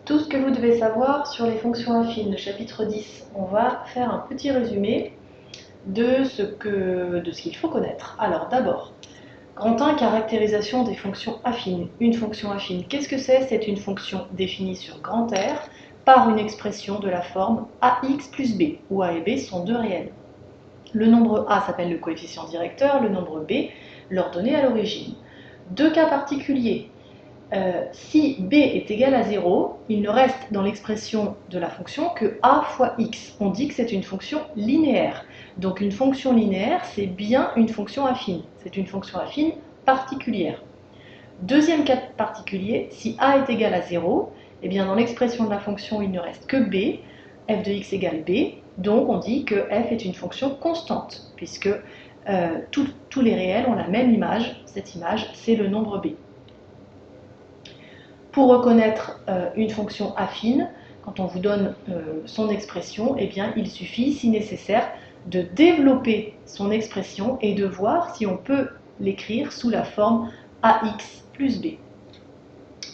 Tout ce que vous devez savoir sur les fonctions affines, le chapitre 10. On va faire un petit résumé de ce qu'il faut connaître. Alors d'abord, grand 1, caractérisation des fonctions affines. Une fonction affine, qu'est-ce que c'est? C'est une fonction définie sur grand R par une expression de la forme ax plus b, où a et b sont deux réels. Le nombre a s'appelle le coefficient directeur, le nombre b, l'ordonnée à l'origine. Deux cas particuliers. Si b est égal à 0, il ne reste dans l'expression de la fonction que a fois x. On dit que c'est une fonction linéaire. Donc une fonction linéaire, c'est bien une fonction affine. C'est une fonction affine particulière. Deuxième cas particulier, si a est égal à 0, eh bien dans l'expression de la fonction, il ne reste que b, f de x égale b, donc on dit que f est une fonction constante, puisque tous les réels ont la même image. Cette image, c'est le nombre b. Pour reconnaître une fonction affine, quand on vous donne son expression, eh bien, il suffit, si nécessaire, de développer son expression et de voir si on peut l'écrire sous la forme ax plus b.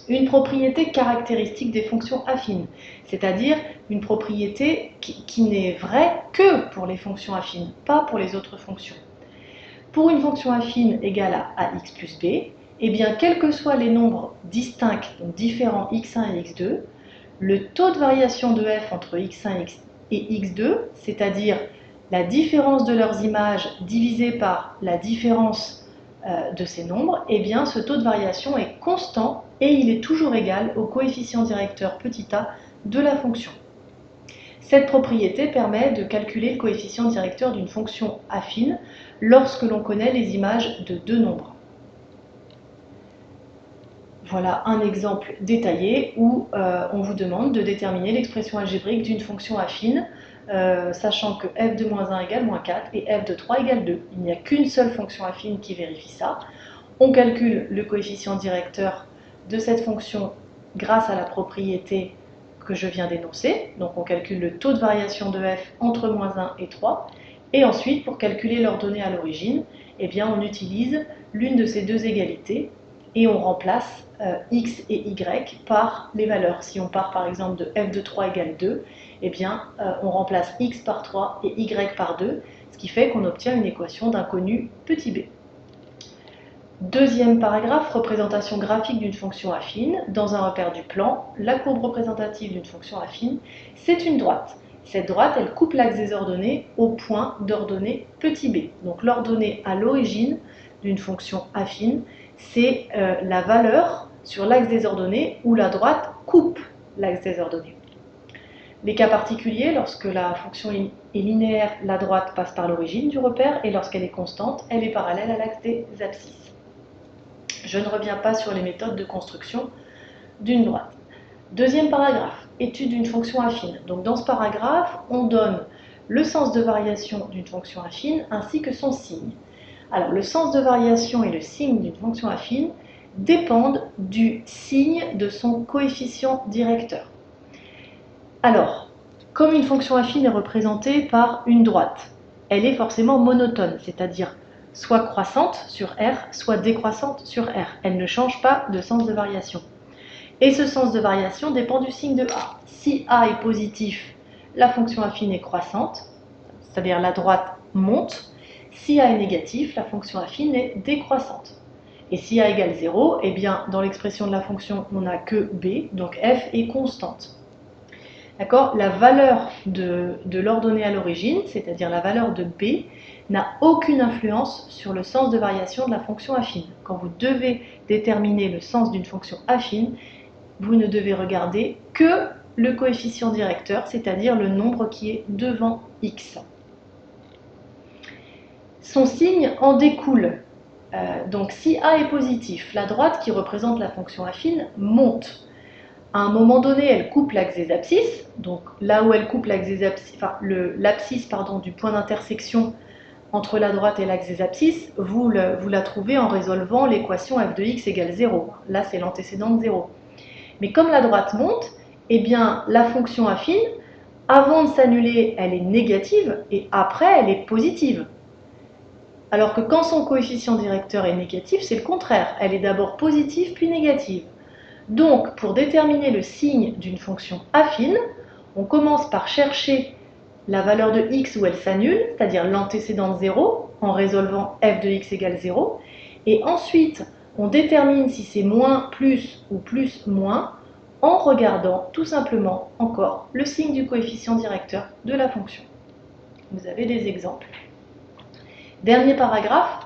Une propriété caractéristique des fonctions affines, c'est-à-dire une propriété qui n'est vraie que pour les fonctions affines, pas pour les autres fonctions. Pour une fonction affine égale à ax plus b, eh bien, quels que soient les nombres distincts, donc différents x1 et x2, le taux de variation de f entre x1 et x2, c'est-à-dire la différence de leurs images divisée par la différence de ces nombres, eh bien, ce taux de variation est constant et il est toujours égal au coefficient directeur petit a de la fonction. Cette propriété permet de calculer le coefficient directeur d'une fonction affine lorsque l'on connaît les images de deux nombres. Voilà un exemple détaillé où on vous demande de déterminer l'expression algébrique d'une fonction affine, sachant que f de moins 1 égale moins 4 et f de 3 égale 2. Il n'y a qu'une seule fonction affine qui vérifie ça. On calcule le coefficient directeur de cette fonction grâce à la propriété que je viens d'énoncer. Donc on calcule le taux de variation de f entre moins 1 et 3. Et ensuite, pour calculer l'ordonnée à l'origine, eh bien, on utilise l'une de ces deux égalités et on remplace x et y par les valeurs. Si on part par exemple de f de 3 égale 2, eh bien, on remplace x par 3 et y par 2, ce qui fait qu'on obtient une équation d'inconnu petit b. Deuxième paragraphe, représentation graphique d'une fonction affine. Dans un repère du plan, la courbe représentative d'une fonction affine, c'est une droite. Cette droite, elle coupe l'axe des ordonnées au point d'ordonnée petit b. Donc l'ordonnée à l'origine d'une fonction affine, c'est la valeur sur l'axe des ordonnées où la droite coupe l'axe des ordonnées. Les cas particuliers, lorsque la fonction est linéaire, la droite passe par l'origine du repère, et lorsqu'elle est constante, elle est parallèle à l'axe des abscisses. Je ne reviens pas sur les méthodes de construction d'une droite. Deuxième paragraphe, étude d'une fonction affine. Donc dans ce paragraphe, on donne le sens de variation d'une fonction affine ainsi que son signe. Alors le sens de variation et le signe d'une fonction affine dépendent du signe de son coefficient directeur. Alors, comme une fonction affine est représentée par une droite, elle est forcément monotone, c'est-à-dire soit croissante sur R, soit décroissante sur R. Elle ne change pas de sens de variation. Et ce sens de variation dépend du signe de A. Si A est positif, la fonction affine est croissante, c'est-à-dire la droite monte. Si A est négatif, la fonction affine est décroissante. Et si A égale 0, eh bien, dans l'expression de la fonction, on n'a que B, donc f est constante. D'accord ? La valeur de l'ordonnée à l'origine, c'est-à-dire la valeur de b, n'a aucune influence sur le sens de variation de la fonction affine. Quand vous devez déterminer le sens d'une fonction affine, vous ne devez regarder que le coefficient directeur, c'est-à-dire le nombre qui est devant x. Son signe en découle. Donc si A est positif, la droite qui représente la fonction affine monte. À un moment donné, elle coupe l'axe des abscisses, donc là où elle coupe l'axe des abscisses, enfin, l'abscisse du point d'intersection entre la droite et l'axe des abscisses, vous la trouvez en résolvant l'équation f de x égale 0. Là, c'est l'antécédent de 0. Mais comme la droite monte, eh bien, la fonction affine, avant de s'annuler, elle est négative, et après, elle est positive. Alors que quand son coefficient directeur est négatif, c'est le contraire. Elle est d'abord positive, puis négative. Donc, pour déterminer le signe d'une fonction affine, on commence par chercher la valeur de x où elle s'annule, c'est-à-dire l'antécédent de 0, en résolvant f de x égale 0. Et ensuite, on détermine si c'est moins, plus ou plus, moins, en regardant tout simplement encore le signe du coefficient directeur de la fonction. Vous avez des exemples. Dernier paragraphe,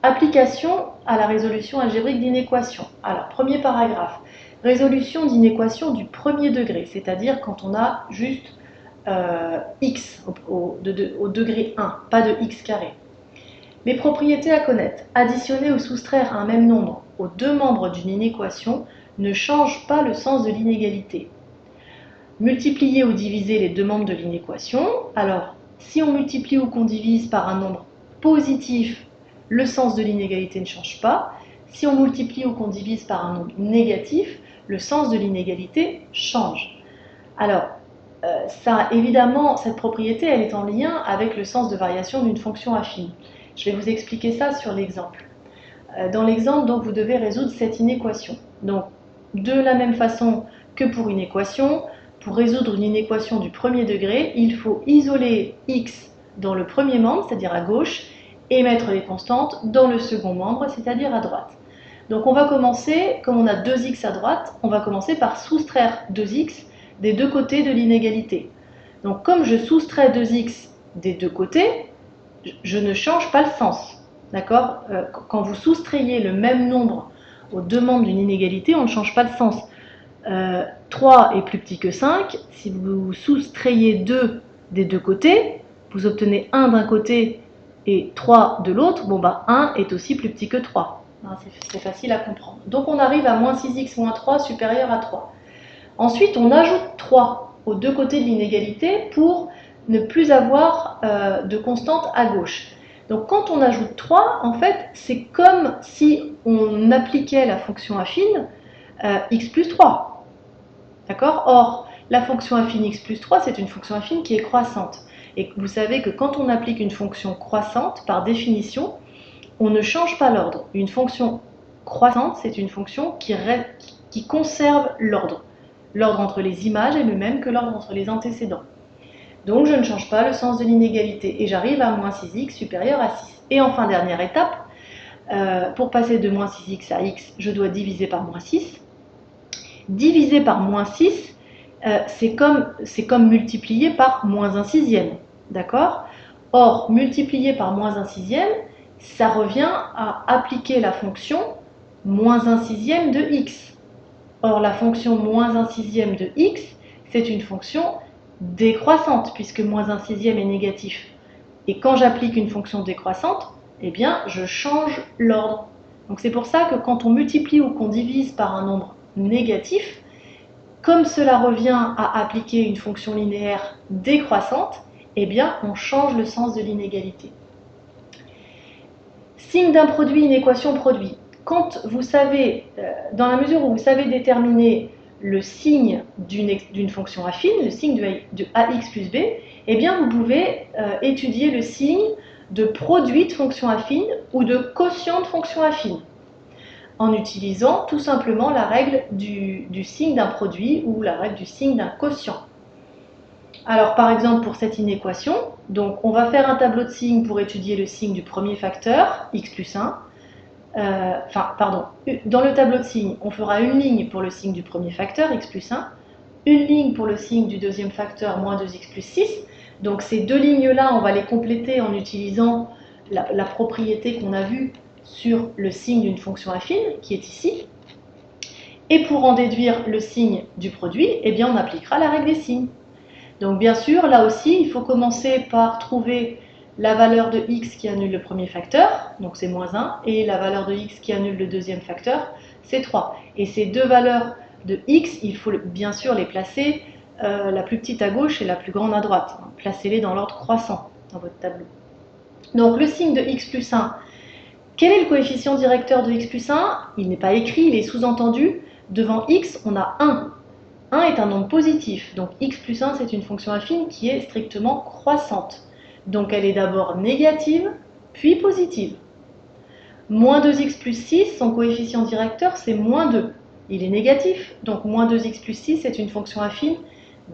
application à la résolution algébrique d'inéquation. Alors, premier paragraphe, résolution d'inéquation du premier degré, c'est-à-dire quand on a juste x au degré 1, pas de x carré. Les propriétés à connaître. Additionner ou soustraire un même nombre aux deux membres d'une inéquation ne change pas le sens de l'inégalité. Multiplier ou diviser les deux membres de l'inéquation. Alors, si on multiplie ou qu'on divise par un nombre positif, le sens de l'inégalité ne change pas. Si on multiplie ou qu'on divise par un nombre négatif, le sens de l'inégalité change. Alors, ça, évidemment, cette propriété, elle est en lien avec le sens de variation d'une fonction affine. Je vais vous expliquer ça sur l'exemple. Dans l'exemple, donc, vous devez résoudre cette inéquation. Donc, de la même façon que pour une équation, pour résoudre une inéquation du premier degré, il faut isoler x dans le premier membre, c'est-à-dire à gauche, et mettre les constantes dans le second membre, c'est-à-dire à droite. Donc, on va commencer, comme on a 2x à droite, on va commencer par soustraire 2x des deux côtés de l'inégalité. Donc, comme je soustrais 2x des deux côtés, je ne change pas le sens. D'accord ? Quand vous soustrayez le même nombre aux deux membres d'une inégalité, on ne change pas le sens. 3 est plus petit que 5. Si vous soustrayez 2 des deux côtés, vous obtenez 1 d'un côté et 3 de l'autre. Bon, 1 est aussi plus petit que 3. C'est facile à comprendre. Donc, on arrive à moins 6x moins 3 supérieur à 3. Ensuite, on ajoute 3 aux deux côtés de l'inégalité pour ne plus avoir de constante à gauche. Donc quand on ajoute 3, en fait, c'est comme si on appliquait la fonction affine x plus 3. D'accord ? Or, la fonction affine x plus 3, c'est une fonction affine qui est croissante. Et vous savez que quand on applique une fonction croissante, par définition, on ne change pas l'ordre. Une fonction croissante, c'est une fonction qui conserve l'ordre. L'ordre entre les images est le même que l'ordre entre les antécédents. Donc je ne change pas le sens de l'inégalité et j'arrive à moins 6x supérieur à 6. Et enfin, dernière étape, pour passer de moins 6x à x, je dois diviser par moins 6. Diviser par moins 6, c'est comme multiplier par moins 1 sixième. D'accord ? Or, multiplier par moins 1 sixième, ça revient à appliquer la fonction moins 1 sixième de x. Or, la fonction moins 1 sixième de x, c'est une fonction décroissante, puisque moins 1 sixième est négatif. Et quand j'applique une fonction décroissante, eh bien, je change l'ordre. Donc c'est pour ça que quand on multiplie ou qu'on divise par un nombre négatif, comme cela revient à appliquer une fonction linéaire décroissante, eh bien, on change le sens de l'inégalité. Signe d'un produit, une équation produit. Quand vous savez, dans la mesure où vous savez déterminer le signe d'une fonction affine, le signe de ax plus b, eh bien vous pouvez étudier le signe de produit de fonction affine ou de quotient de fonction affine en utilisant tout simplement la règle du signe d'un produit ou la règle du signe d'un quotient. Alors par exemple pour cette inéquation, donc on va faire un tableau de signes pour étudier le signe du premier facteur, x plus 1. Dans le tableau de signes, on fera une ligne pour le signe du premier facteur, x plus 1, une ligne pour le signe du deuxième facteur, moins 2x plus 6. Donc ces deux lignes-là, on va les compléter en utilisant la propriété qu'on a vue sur le signe d'une fonction affine, qui est ici. Et pour en déduire le signe du produit, eh bien on appliquera la règle des signes. Donc bien sûr, là aussi, il faut commencer par trouver la valeur de x qui annule le premier facteur, donc c'est moins 1, et la valeur de x qui annule le deuxième facteur, c'est 3. Et ces deux valeurs de x, il faut bien sûr les placer la plus petite à gauche et la plus grande à droite. Placez-les dans l'ordre croissant dans votre tableau. Donc le signe de x plus 1, quel est le coefficient directeur de x plus 1 ? Il n'est pas écrit, il est sous-entendu. Devant x, on a 1. 1 est un nombre positif, donc x plus 1, c'est une fonction affine qui est strictement croissante. Donc elle est d'abord négative, puis positive. Moins 2x plus 6, son coefficient directeur, c'est moins 2. il est négatif. Donc moins 2x plus 6 est une fonction affine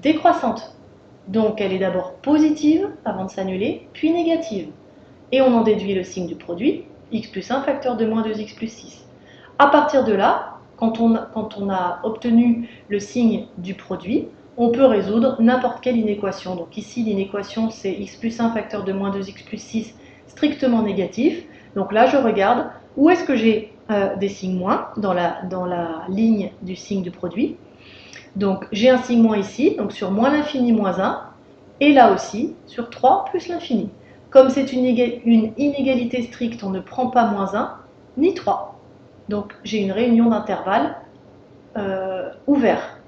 décroissante. Donc elle est d'abord positive avant de s'annuler, puis négative. Et on en déduit le signe du produit, x plus 1 facteur de moins 2x plus 6. À partir de là, quand on a obtenu le signe du produit, on peut résoudre n'importe quelle inéquation. Donc ici, l'inéquation, c'est x plus 1 facteur de moins 2x plus 6 strictement négatif. Donc là, je regarde où est-ce que j'ai des signes moins dans la ligne du signe du produit. Donc j'ai un signe moins ici, donc sur moins l'infini moins 1, et là aussi sur 3 plus l'infini. Comme c'est une inégalité stricte, on ne prend pas moins 1 ni 3. Donc j'ai une réunion d'intervalles ouvert,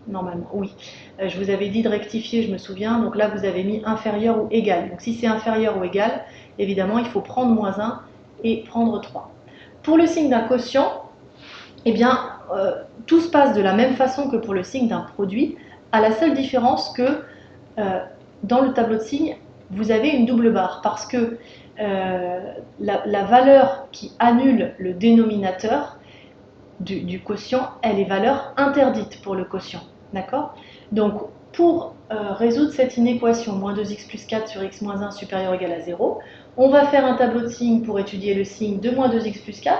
normalement, oui. Je vous avais dit de rectifier, je me souviens, donc là vous avez mis inférieur ou égal. Donc si c'est inférieur ou égal, évidemment il faut prendre moins 1 et prendre 3. Pour le signe d'un quotient, eh bien, tout se passe de la même façon que pour le signe d'un produit, à la seule différence que dans le tableau de signes, vous avez une double barre, parce que la valeur qui annule le dénominateur du quotient, elle est valeur interdite pour le quotient. D'accord? Donc, pour résoudre cette inéquation, moins 2x plus 4 sur x moins 1 supérieur ou égal à 0, on va faire un tableau de signes pour étudier le signe de moins 2x plus 4,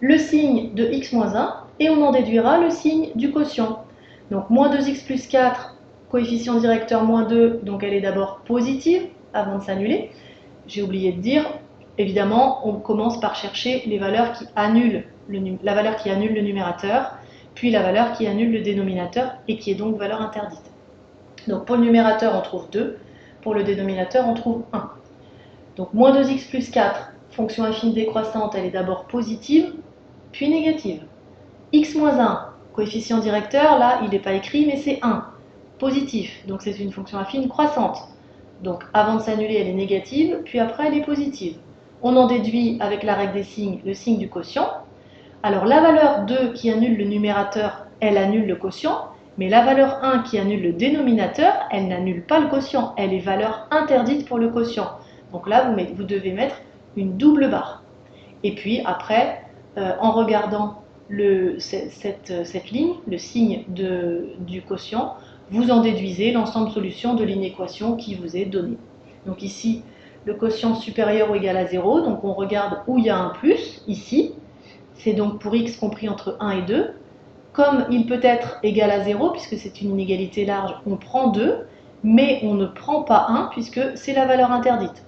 le signe de x moins 1, et on en déduira le signe du quotient. Donc, moins 2x plus 4, coefficient directeur moins 2, donc elle est d'abord positive avant de s'annuler. J'ai oublié de dire, évidemment, on commence par chercher les valeurs qui annulent la valeur qui annule le numérateur, puis la valeur qui annule le dénominateur et qui est donc valeur interdite. Donc pour le numérateur, on trouve 2, pour le dénominateur, on trouve 1. Donc moins 2x plus 4, fonction affine décroissante, elle est d'abord positive, puis négative. X moins 1, coefficient directeur, là, il n'est pas écrit, mais c'est 1, positif, donc c'est une fonction affine croissante. Donc avant de s'annuler, elle est négative, puis après, elle est positive. On en déduit, avec la règle des signes, le signe du quotient. Alors la valeur 2 qui annule le numérateur, elle annule le quotient, mais la valeur 1 qui annule le dénominateur, elle n'annule pas le quotient, elle est valeur interdite pour le quotient. Donc là, vous devez mettre une double barre. Et puis après, en regardant cette ligne, le signe du quotient, vous en déduisez l'ensemble solution de l'inéquation qui vous est donnée. Donc ici, le quotient supérieur ou égal à 0, donc on regarde où il y a un plus, ici. C'est donc pour x compris entre 1 et 2. Comme il peut être égal à 0, puisque c'est une inégalité large, on prend 2, mais on ne prend pas 1, puisque c'est la valeur interdite.